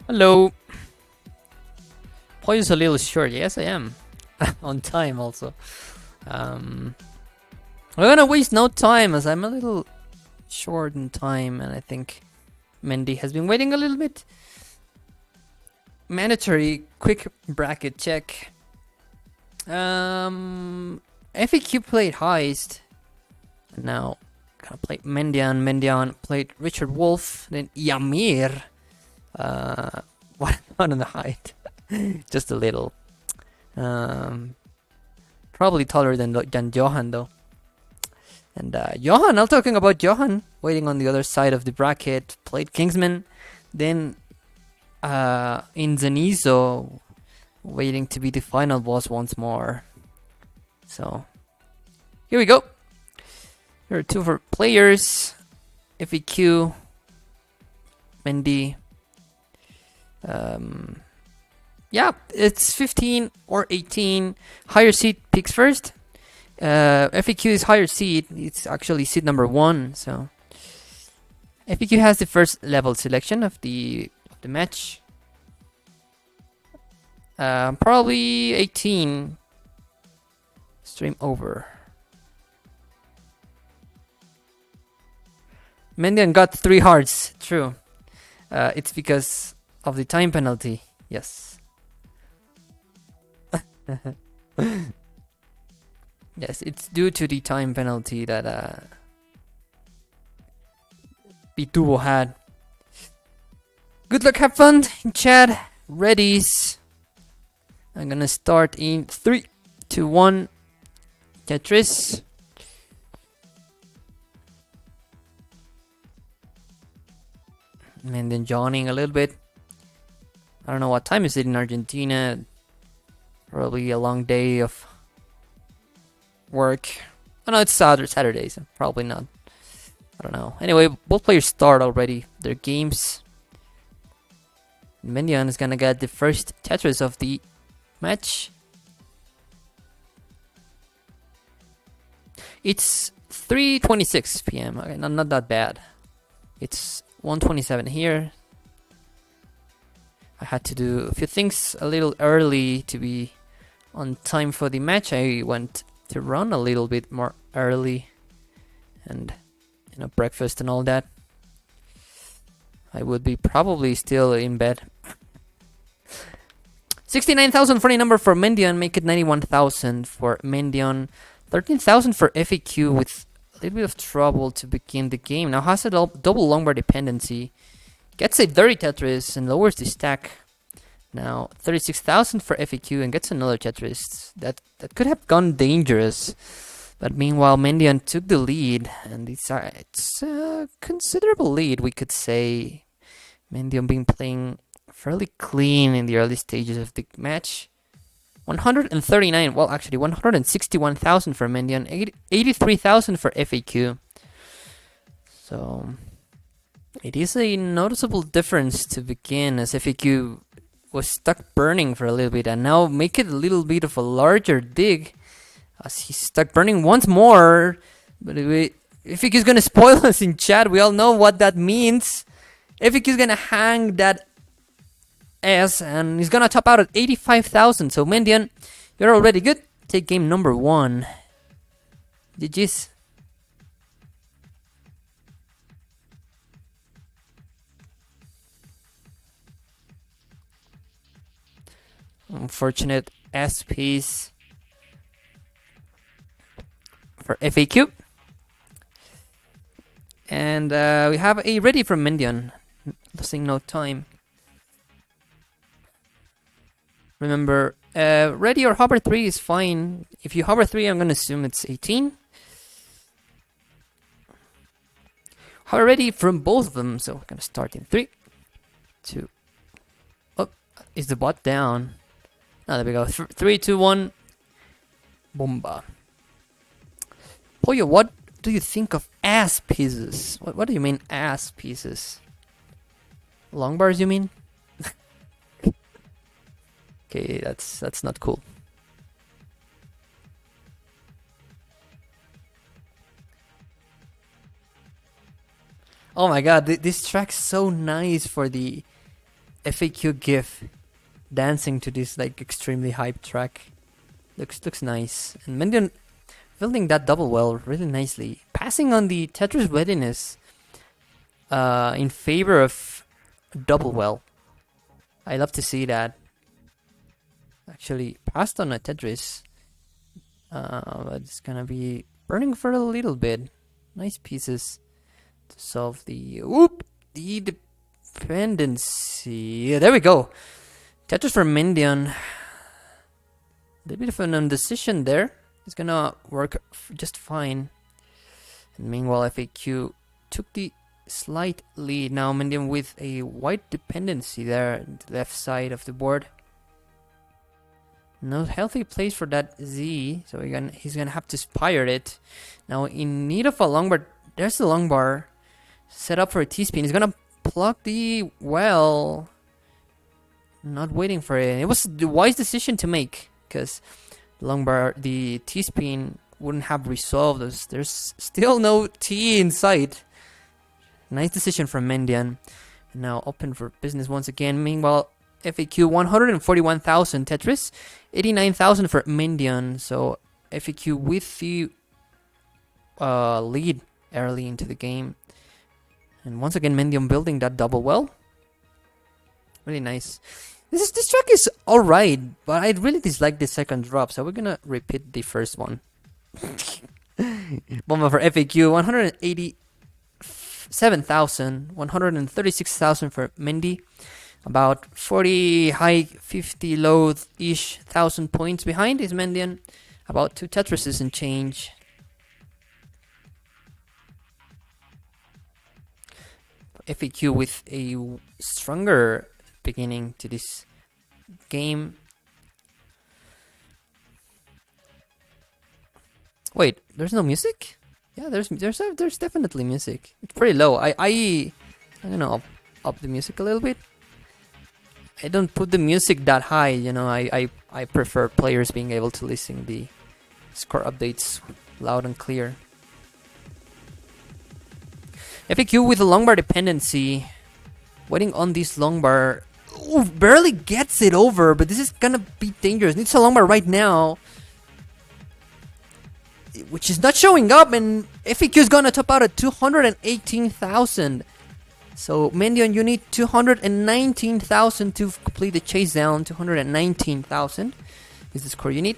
Hello. Point is a little short. Yes, I am. On time also. Um, we're gonna waste no time as I'm a little short in time, and I think Mendy has been waiting a little bit. Mandatory quick bracket check. FAQ played Heist. And now gonna play Mendion. Mendion played Richard Wolf. Then Yamir. What on the height? Just a little. Probably taller than Johan though. And Johan, I'm talking about Johan, waiting on the other side of the bracket, played Kingsman. Then in Zenizo, waiting to be the final boss once more. So here we go. Here are two for players. FAQ, Mendy. Yeah, it's 15 or 18. Higher seed picks first. FAQ is higher seed. It's actually seed number 1. So FAQ has the first level selection of the match. Probably 18. Stream over. Mendion got 3 hearts. True. It's because of the time penalty. Yes. Yes, it's due to the time penalty that Pitubo had. Good luck, have fun in chat. Readies. I'm gonna start in 3, 2, 1. Tetris. And then yawning a little bit. I don't know what time is it in Argentina. Probably a long day of work. Oh no, it's Saturday, so probably not. I don't know. Anyway, both players start already their games. Mendion is gonna get the first Tetris of the match. It's 3:26 p.m. Okay, not that bad. It's 1:27 here. I had to do a few things a little early to be on time for the match. I went to run a little bit more early and breakfast and all that. I would be probably still in bed. 69,000 for the number for Mendion, make it 91,000 for Mendion. 13,000 for FAQ with a little bit of trouble to begin the game. Now has a double longbar dependency. Gets a dirty Tetris and lowers the stack. Now 36,000 for FAQ and gets another Tetris. That could have gone dangerous. But meanwhile, Mendion took the lead, and it's a considerable lead, we could say. Mendion been playing fairly clean in the early stages of the match. 139, well actually 161,000 for Mendion, 83,000 for FAQ. So it is a noticeable difference to begin, as FAQ was stuck burning for a little bit, and now make it a little bit of a larger dig as he's stuck burning once more. But if FAQ is gonna spoil us in chat, we all know what that means. FAQ is gonna hang that S and he's gonna top out at 85,000. So Mendion, you're already good. Take game number 1. GG's. Unfortunate S piece for FAQ. And we have a ready from Mendion. Losing no time. Remember, ready or hover 3 is fine. If you hover 3, I'm going to assume it's 18. Hover ready from both of them. So we're going to start in 3, 2. Oh, is the bot down? Oh, there we go. 3, 2, 1. Bomba. Pollo, what do you think of ass pieces? What do you mean ass pieces? Long bars, you mean? Okay, that's not cool. Oh my god, this track's so nice for the FAQ GIF dancing to this like extremely hype track. Looks nice. And Mendion building that double well really nicely. Passing on the Tetris readiness in favor of double well. I love to see that. Actually passed on a Tetris. But it's gonna be burning for a little bit. Nice pieces to solve the dependency. Yeah, there we go. Tetris for Mendion. A little bit of an indecision there. It's gonna work just fine. And meanwhile, FAQ took the slight lead. Now Mendion with a white dependency there on the left side of the board. No healthy place for that Z, so he's gonna have to spire it. Now in need of a long bar. There's the long bar set up for a T-spin. He's gonna pluck the well. Not waiting for it. It was the wise decision to make because the long bar, the T-spin wouldn't have resolved us. There's still no T in sight. Nice decision from Mendion. Now open for business once again. Meanwhile, FAQ 141,000 Tetris, 89,000 for Mendion. So FAQ with the lead early into the game. And once again, Mendion building that double well. Really nice. This track is alright, but I really dislike the second drop, so we're gonna repeat the first one. Bomba for FAQ 187,000, 136,000 for Mendy. About 40 high, 50 low ish thousand points behind is Mendion. About 2 Tetrises and change. FAQ with a stronger beginning to this game. Wait, there's no music? Yeah, there's definitely music. It's pretty low. I'm gonna up the music a little bit. I don't put the music that high, you know. I prefer players being able to listen the score updates loud and clear. FAQ with a long bar dependency. Waiting on this long bar. Ooh, barely gets it over, but this is gonna be dangerous. Needs a long bar right now. Which is not showing up, and FAQ is gonna top out at 218,000. So Mendion, you need 219,000 to complete the chase down. 219,000 is the score you need.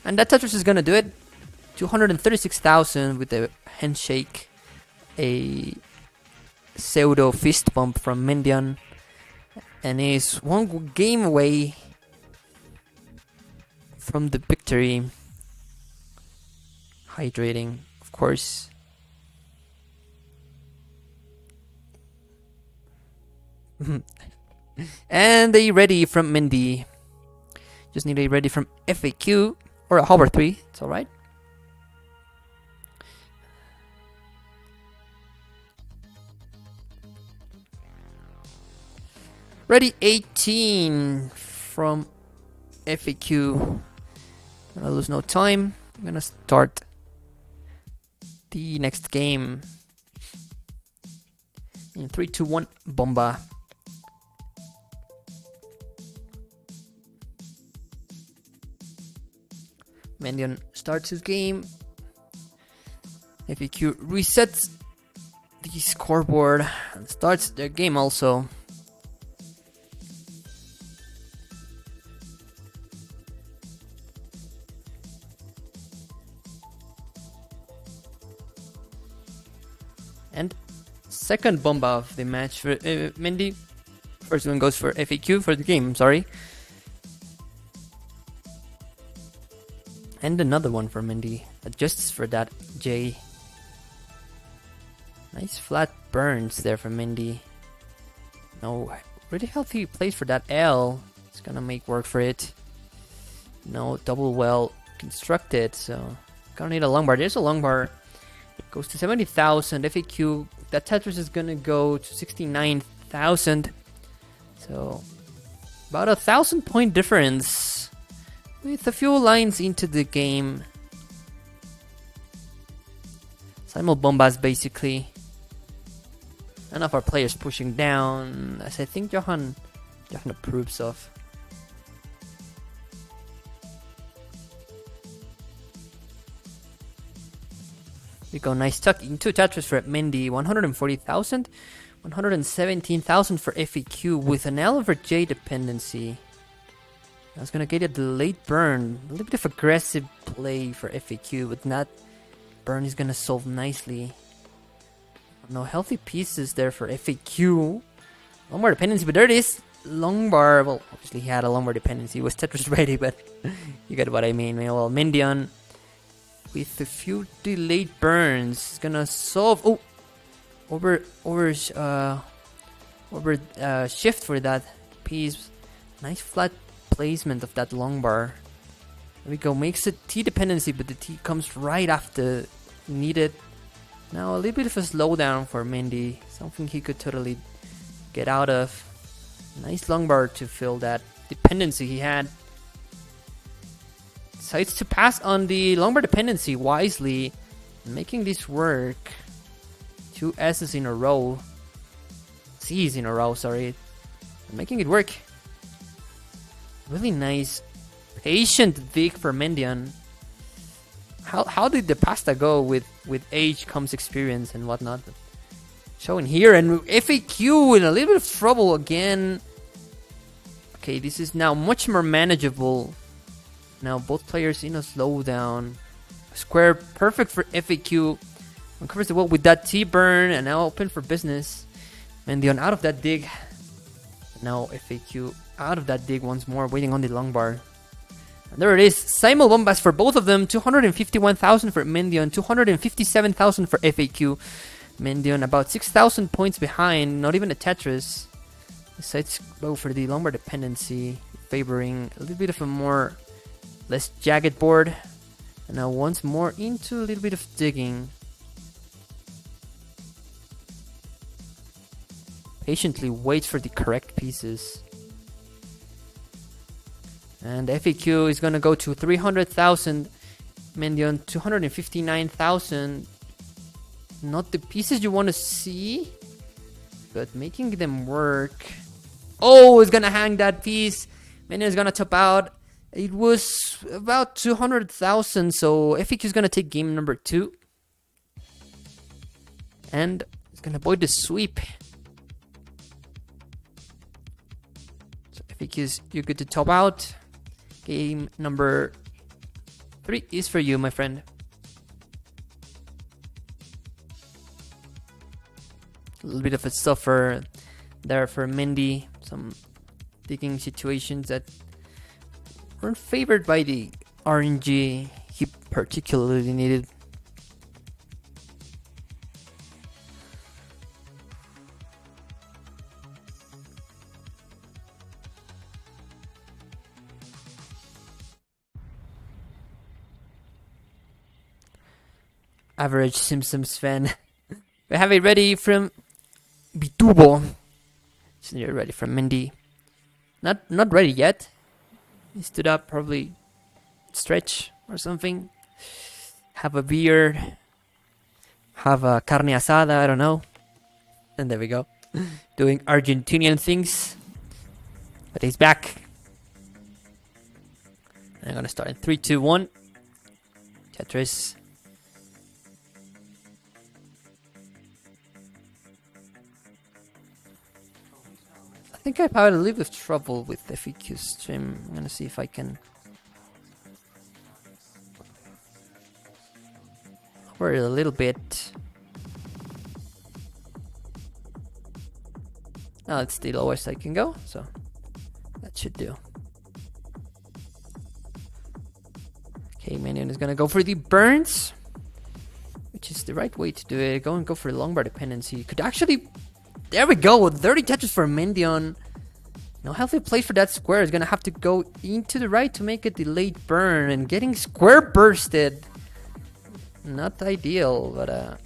And that Tetris is gonna do it. 236,000 with the handshake. A pseudo fist bump from Mendion. And is one game away from the victory. Hydrating, of course. And a ready from Mendy. Just need a ready from FAQ or a hover 3. It's alright. Ready 18 from FAQ. Gonna lose no time. I'm gonna start the next game. In 3, 2, 1, bomba. Mendion starts his game. FAQ resets the scoreboard and starts their game also. And second bomba of the match for Mendy. First one goes for FAQ for the game, sorry. And another one for Mendy. Adjusts for that J. Nice flat burns there for Mendy. No, really healthy place for that L. It's gonna make work for it. No, double well constructed, so gonna need a long bar. There's a long bar. It goes to 70,000. FAQ, that Tetris is gonna go to 69,000. So about 1,000 point difference. With a few lines into the game. Simul bombas basically. None of our players pushing down, as I think Johan approves of. We go nice tuck into Tetris for Mendy, 140,000, 117,000 for FAQ with an L over J dependency. I was gonna get a delayed burn, a little bit of aggressive play for FAQ, but that burn is gonna solve nicely. No healthy pieces there for FAQ. Long bar dependency, but there it is. Long bar, well, obviously he had a long bar dependency. It was Tetris ready, but you get what I mean. Well, Mendion with a few delayed burns is gonna solve. Oh, shift for that piece. Nice flat placement of that long bar. There we go. Makes a T dependency, but the T comes right after needed. Now a little bit of a slowdown for Mendy. Something he could totally get out of. Nice long bar to fill that dependency he had. Decides to pass on the long bar dependency wisely, making this work. 2 S's in a row. C's in a row, sorry. Making it work. Really nice. Patient dig for Mendion. How did the pasta go with age comes experience and whatnot? Showing here, and FAQ in a little bit of trouble again. Okay, this is now much more manageable. Now both players in a slowdown. Square perfect for FAQ. Uncovers the wall with that T-burn, and now open for business. Mendion out of that dig. Now FAQ out of that dig once more, waiting on the long bar. And there it is. Simul bombas for both of them. 251,000 for Mendion, 257,000 for FAQ. Mendion about 6,000 points behind, not even a Tetris. Decides to go for the long bar dependency, favoring a little bit of a more less jagged board. And now once more into a little bit of digging. Patiently waits for the correct pieces. And FAQ is gonna go to 300,000. Mendion 259,000. Not the pieces you want to see, but making them work. Oh, it's gonna hang that piece. Mendion is gonna top out. It was about 200,000, so FAQ is gonna take game number 2. And it's gonna avoid the sweep. So FAQ, you're good to top out. Game number 3 is for you, my friend. A little bit of a suffer there for Mendy. Some digging situations that weren't favored by the RNG he particularly needed. Average Simpsons fan. We have it ready from Bitubo. So you're ready from Mendy. Not ready yet. He stood up, probably stretch or something. Have a beer. Have a carne asada, I don't know. And there we go. Doing Argentinian things. But he's back. I'm gonna start in 3, 2, 1. Tetris. I think I've had a little bit of trouble with the FAQ stream. I'm gonna see if I can lower it a little bit. Now it's the lowest I can go, so that should do. Okay, Mendion is gonna go for the burns, which is the right way to do it. Go for the long bar dependency. Could actually. There we go, dirty Tetris for Mendion. No healthy place for that square. Is gonna have to go into the right to make a delayed burn, and getting square bursted. Not ideal, but there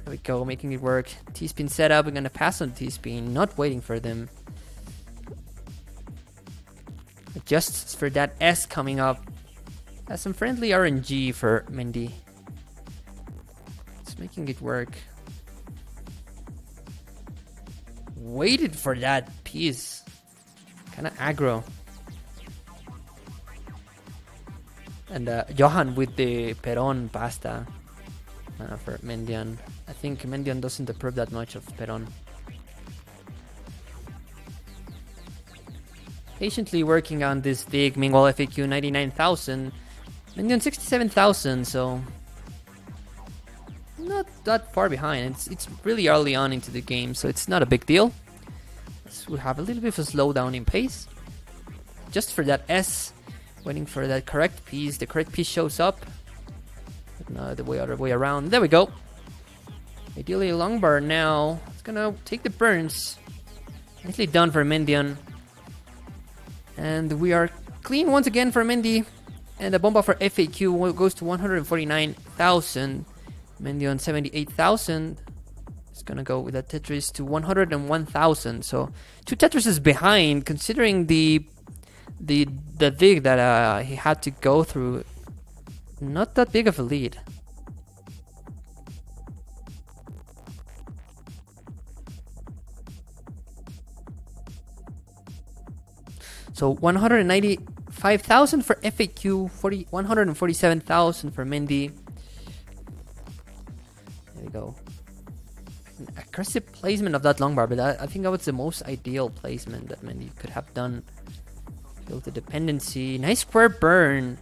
we go, making it work. T-spin setup. We're gonna pass on T-spin, not waiting for them. Adjusts for that S coming up. Has some friendly RNG for Mendy. It's making it work. waited for that piece. Kind of aggro. And Johan with the Peron pasta for Mendion. I think Mendion doesn't approve that much of Peron. Patiently working on this dig. Meanwhile, FAQ 99,000. Mendion 67,000, so not that far behind. It's really early on into the game, so it's not a big deal. So we have a little bit of a slowdown in pace. Just for that S, waiting for that correct piece. The correct piece shows up. No, the other way around. There we go. Ideally a long bar now. It's gonna take the burns. Nicely done for Mendion. And we are clean once again for Mendy. And the bomba for FAQ goes to 149,000. Mendion 78,000. It's gonna go with that Tetris to 101,000. So 2 Tetrises behind, considering the dig that he had to go through. Not that big of a lead. So 195,000 for FAQ, 147,000 for Mendy. There we go. An aggressive placement of that long bar, but I think that was the most ideal placement that Mendy could have done. Build the dependency. Nice square burn.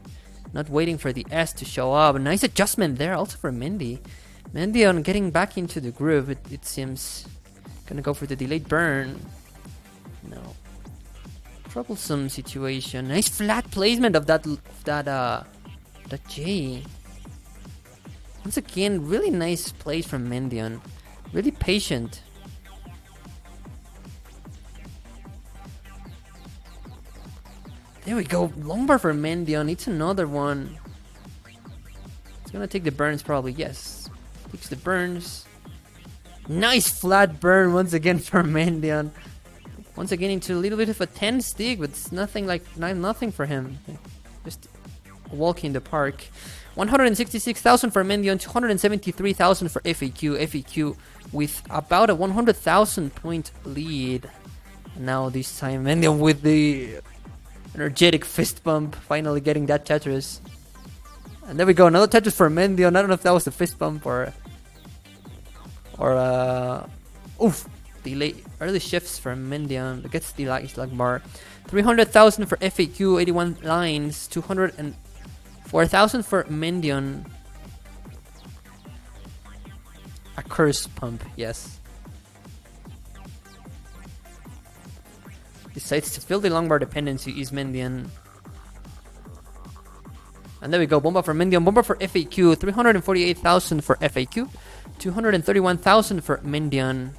Not waiting for the S to show up. A nice adjustment there also for Mendy. Mendion getting back into the groove, it seems. Gonna go for the delayed burn. No. Troublesome situation. Nice flat placement of that J. Once again, really nice plays from Mendion. Really patient. There we go. Long bar for Mendion. It's another one. It's gonna take the burns probably. Yes. Takes the burns. Nice flat burn once again for Mendion. Once again into a little bit of a tense dig, but it's nothing for him. Just a walk in the park. 166,000 for Mendion, 273,000 for FAQ. FAQ with about a 100,000 point lead. Now this time Mendion with the energetic fist bump, finally getting that Tetris. And there we go, another Tetris for Mendion. I don't know if that was a fist bump or oof. Delay early shifts for Mendion. Gets the lag bar. 300,000 for FAQ, 81 lines, 204,000 for Mendion. A curse pump, yes. Decides to fill the long bar dependency is Mendion. And there we go, bomba for Mendion, bomba for FAQ, 348,000 for FAQ, 231,000 for Mendion.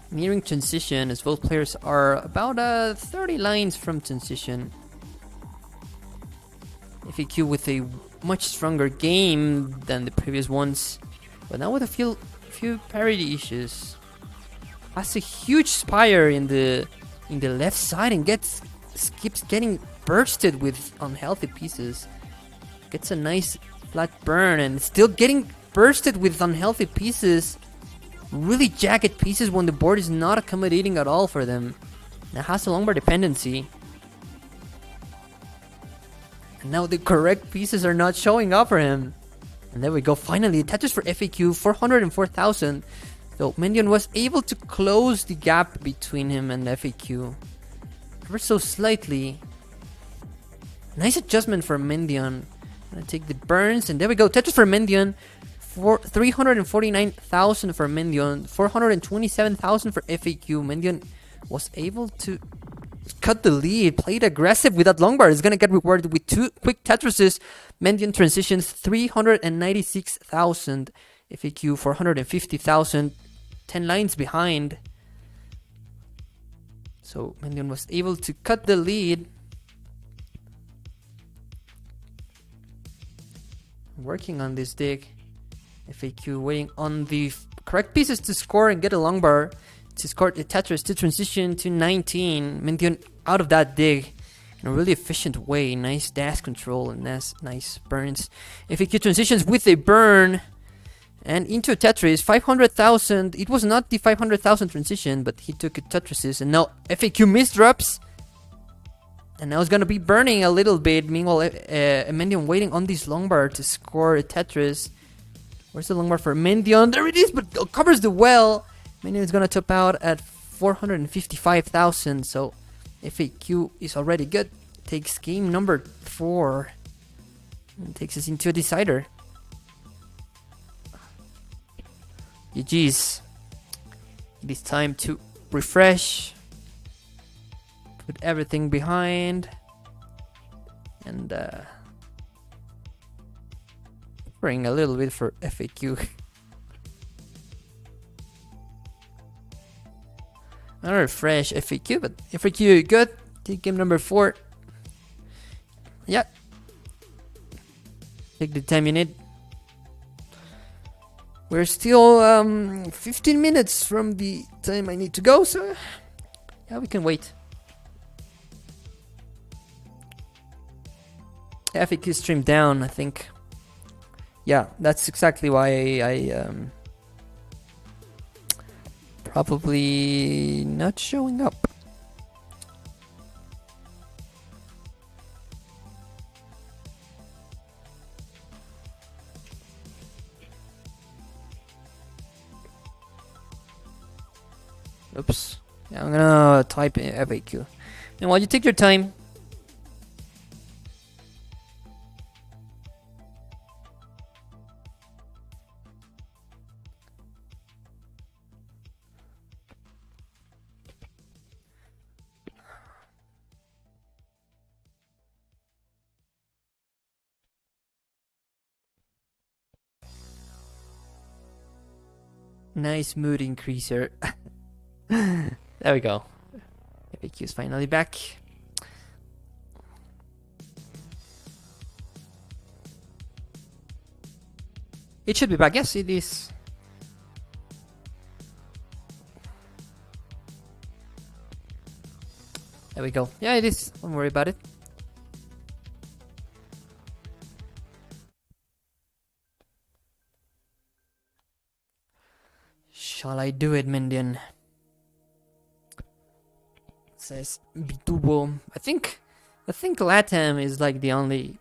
Nearing transition, as both players are about 30 lines from transition. FAQ with a much stronger game than the previous ones, but now with a few parity issues. Has a huge spire in the left side and keeps getting bursted with unhealthy pieces. Gets a nice flat burn and still getting bursted with unhealthy pieces. Really jagged pieces when the board is not accommodating at all for them. Now has a long bar dependency. And now the correct pieces are not showing up for him. And there we go, finally, Tetris for FAQ, 404,000. So Mendion was able to close the gap between him and FAQ. Ever so slightly. Nice adjustment for Mendion. Gonna take the burns, and there we go, Tetris for Mendion. 349,000 for Mendion, 427,000 for FAQ. Mendion was able to cut the lead, played aggressive with that long bar. Is gonna get rewarded with 2 quick Tetrises. Mendion transitions 396,000, FAQ 450,000, 10 lines behind. So Mendion was able to cut the lead. Working on this dig. FAQ waiting on the correct pieces to score and get a long bar to score the Tetris to transition to 19. Mendion out of that dig in a really efficient way. Nice dash control and nice burns. FAQ transitions with a burn And into Tetris, 500,000. It was not the 500,000 transition, but he took it Tetrises, and now FAQ misdrops. And now it's gonna be burning a little bit. Meanwhile, Mendion waiting on this long bar to score a Tetris. Where's the long bar for Mendion? There it is, but covers the well. Mendion is gonna top out at 455,000. So FAQ is already good. Takes game number 4 and takes us into a decider. GG's. It is time to refresh. Put everything behind. And bring a little bit for FAQ. I'll refresh FAQ, but FAQ good. Take game number 4. Yeah. Take the time you need. We're still 15 minutes from the time I need to go, so yeah, we can wait. FAQ stream down, I think. Yeah, that's exactly why I probably not showing up. Oops. Yeah, I'm gonna type in FAQ. And while you take your time. Nice mood increaser. There we go. FAQ is finally back. It should be back. Yes, it is. There we go. Yeah, it is. Don't worry about it. Shall I do it, Mendion? Says Bitubo. I think LATAM is like the only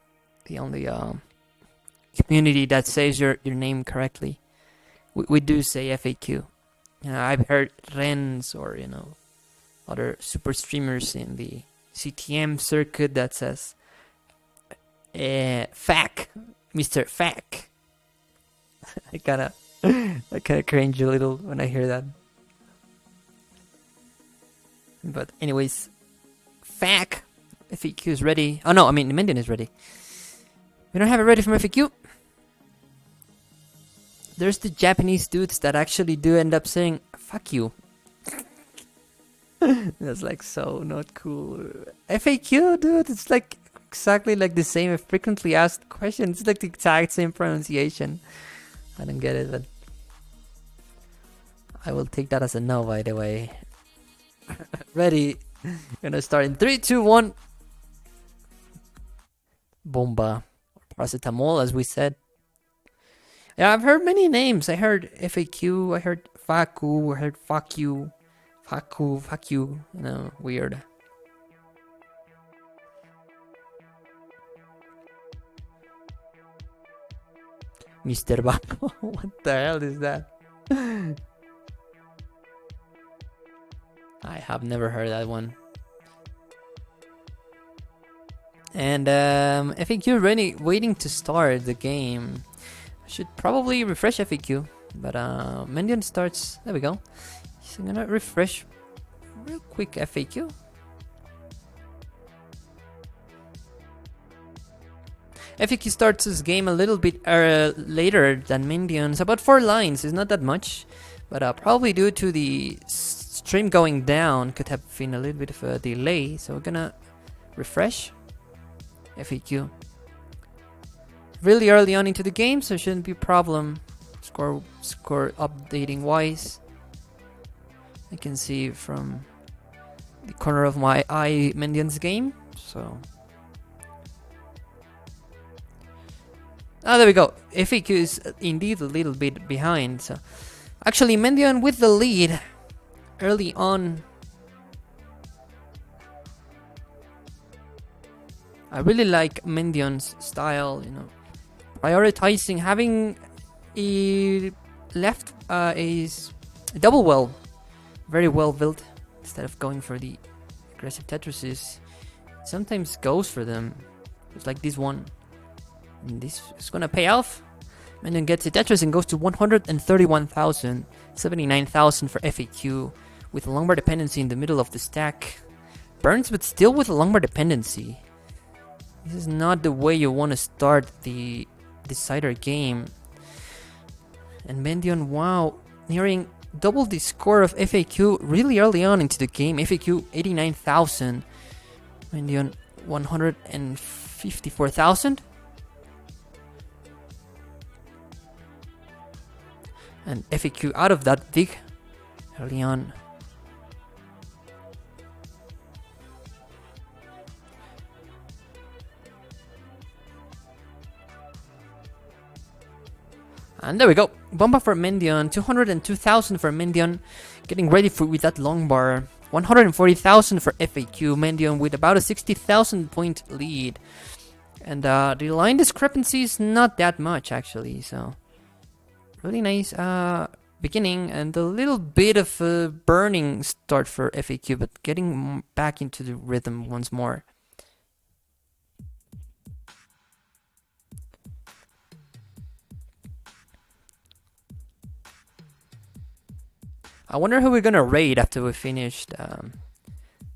community that says your name correctly. We do say FAQ. I've heard Rens or other super streamers in the CTM circuit that says Faq, Mr.Faq. I kind of cringe a little when I hear that. But anyways, Faq, FAQ is ready. Oh no, I mean Mendion is ready. We don't have it ready from FAQ. There's the Japanese dudes that actually do end up saying "fuck you." That's like so not cool. FAQ, dude, it's like exactly like the same frequently asked questions. It's like the exact same pronunciation. I don't get it, but I will take that as a no, by the way. Ready. Gonna start in 3, 2, 1. Bomba. Or paracetamol, as we said. Yeah, I've heard many names. I heard FAQ, I heard Faku, I heard fuck you. Faku, fuck you. Weird. Mr.Faq. What the hell is that? I have never heard that one. And I think you're ready, waiting to start the game. I should probably refresh FAQ, but Mendion starts. There we go. So I'm gonna refresh real quick FAQ. FAQ starts this game a little bit later than Mendion. It's about 4 lines. It's not that much, but probably due to the stream going down could have been a little bit of a delay. So we're gonna refresh FAQ really early on into the game, so it shouldn't be a problem score updating wise. I can see from the corner of my eye Mendion's game, so Ah, there we go. FAQ is indeed a little bit behind. So actually, Mendion with the lead early on. I really like Mendion's style, prioritizing having a left is double well, very well built, instead of going for the aggressive Tetrises. Sometimes goes for them, just like this one. And this is gonna pay off. Mendion gets a Tetris and goes to 131,000, 79,000 for FAQ, with a long bar dependency in the middle of the stack. Burns, but still with a long bar dependency. This is not the way you want to start the decider game. And Mendion, wow, nearing double the score of FAQ really early on into the game. FAQ 89,000, Mendion 154,000. And FAQ out of that dig early on. And there we go. Bomba for Mendion. 202,000 for Mendion. Getting ready with that long bar. 140,000 for FAQ. Mendion with about a 60,000 point lead. And the line discrepancy is not that much actually. So really nice beginning and a little bit of a burning start for FAQ, but getting back into the rhythm once more. I wonder who we're gonna raid after we finished.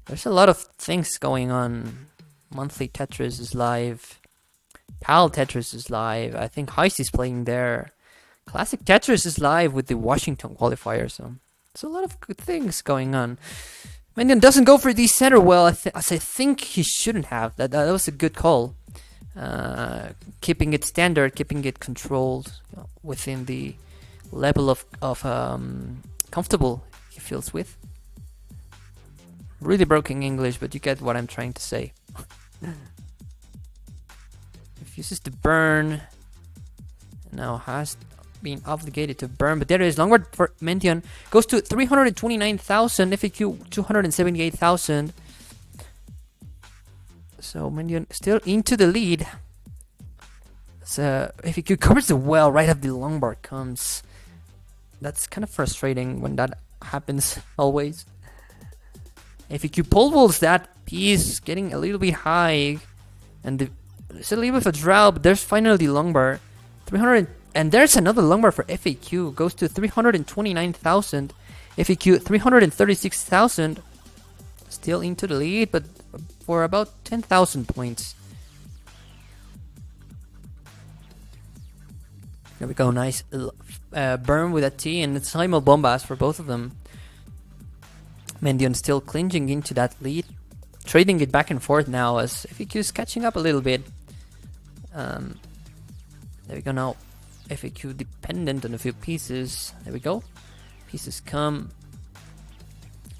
There's a lot of things going on. Monthly Tetris is live. PAL Tetris is live. I think Heist is playing there. Classic Tetris is live with the Washington qualifier. So there's a lot of good things going on. Mendion doesn't go for the center well, as I think he shouldn't have. That was a good call. Keeping it standard, keeping it controlled within the level of comfortable he feels with. Really broken English, but you get what I'm trying to say. Refuses to burn. Now has been obligated to burn, but there is longward for Mendion. Goes to 329,000, FAQ 278,000. So Mendion still into the lead. So FAQ covers the well right after the long bar comes. That's kind of frustrating when that happens always. FAQ pole vaults that piece, getting a little bit high, and there's a little bit of a drought, but there's finally the long bar. 300, and there's another long bar for FAQ, goes to 329,000. FAQ 336,000, still into the lead, but for about 10,000 points. There we go, nice burn with a T and simul bombas for both of them. Mendion still clinging into that lead, trading it back and forth now as FAQ is catching up a little bit. There we go now. FAQ dependent on a few pieces. There we go. Pieces come.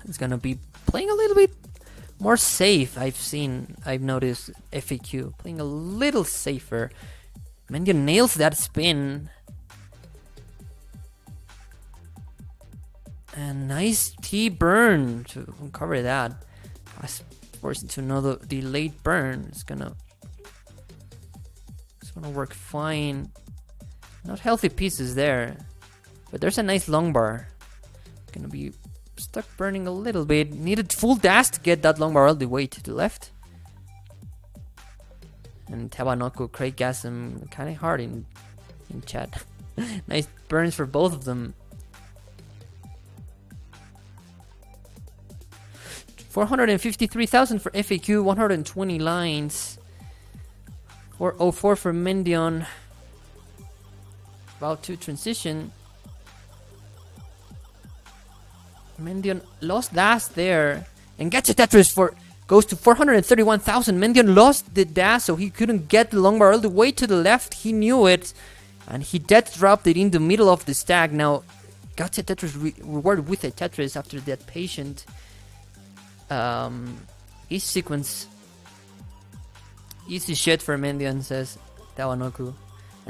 It's gonna be playing a little bit more safe. I've noticed FAQ playing a little safer. Mendion nails that spin. And nice T burn to uncover that. Fast force into another delayed burn. It's gonna work fine. Not healthy pieces there, but there's a nice long bar. Gonna be stuck burning a little bit. Needed full dash to get that long bar all the way to the left. And Tabanoku, Craiggasm, kind of hard in chat. Nice burns for both of them. 453,000 for FAQ, 120 lines. 404 for Mendion. About to transition. Mendion lost dash there and gets a Tetris for goes to 431,000. Mendion lost the dash, so he couldn't get the long bar all the way to the left. He knew it, and he dead dropped it in the middle of the stack. Now got a Tetris rewarded with a Tetris after that patient each sequence. Easy shit for Mendion, says Tawanoku.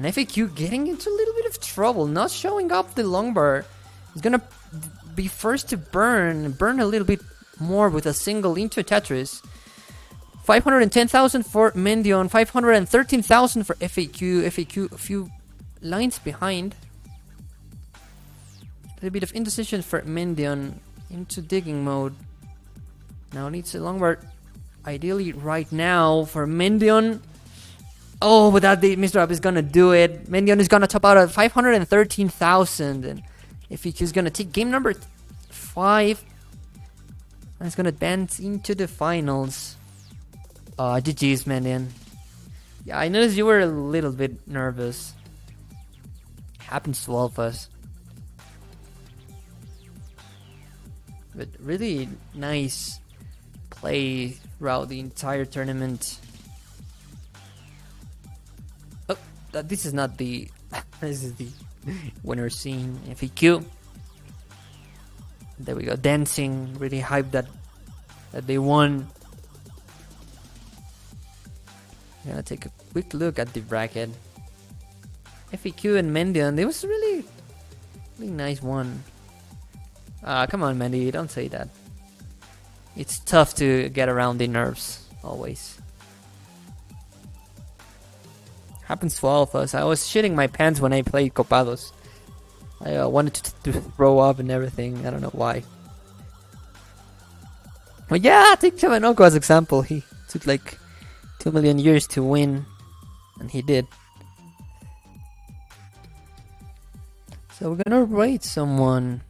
And FAQ getting into a little bit of trouble, not showing up the long bar. He's gonna be first to burn a little bit more with a single into Tetris. 510,000 for Mendion, 513,000 for FAQ. FAQ a few lines behind. A little bit of indecision for Mendion into digging mode. Now needs a long bar, ideally right now for Mendion. Oh, but that Mr. is gonna do it. Mendion is gonna top out at 513,000, and FAQ is gonna take game number 5, and it's gonna advance into the finals. GG's, Mendion. Yeah, I noticed you were a little bit nervous. Happens to all of us. But really nice play throughout the entire tournament. Oh, this is not the... this is the winner scene. FAQ. There we go, dancing. Really hyped that they won. I'm gonna take a quick look at the bracket. FAQ and Mendion, it was a really nice one. Come on, Mendy, don't say that. It's tough to get around the nerves, always. Happens to all of us. I was shitting my pants when I played Copados. I wanted to throw up and everything. I don't know why. But yeah, take Chavanoko as example. He took like 2 million years to win, and he did. So we're gonna rate someone.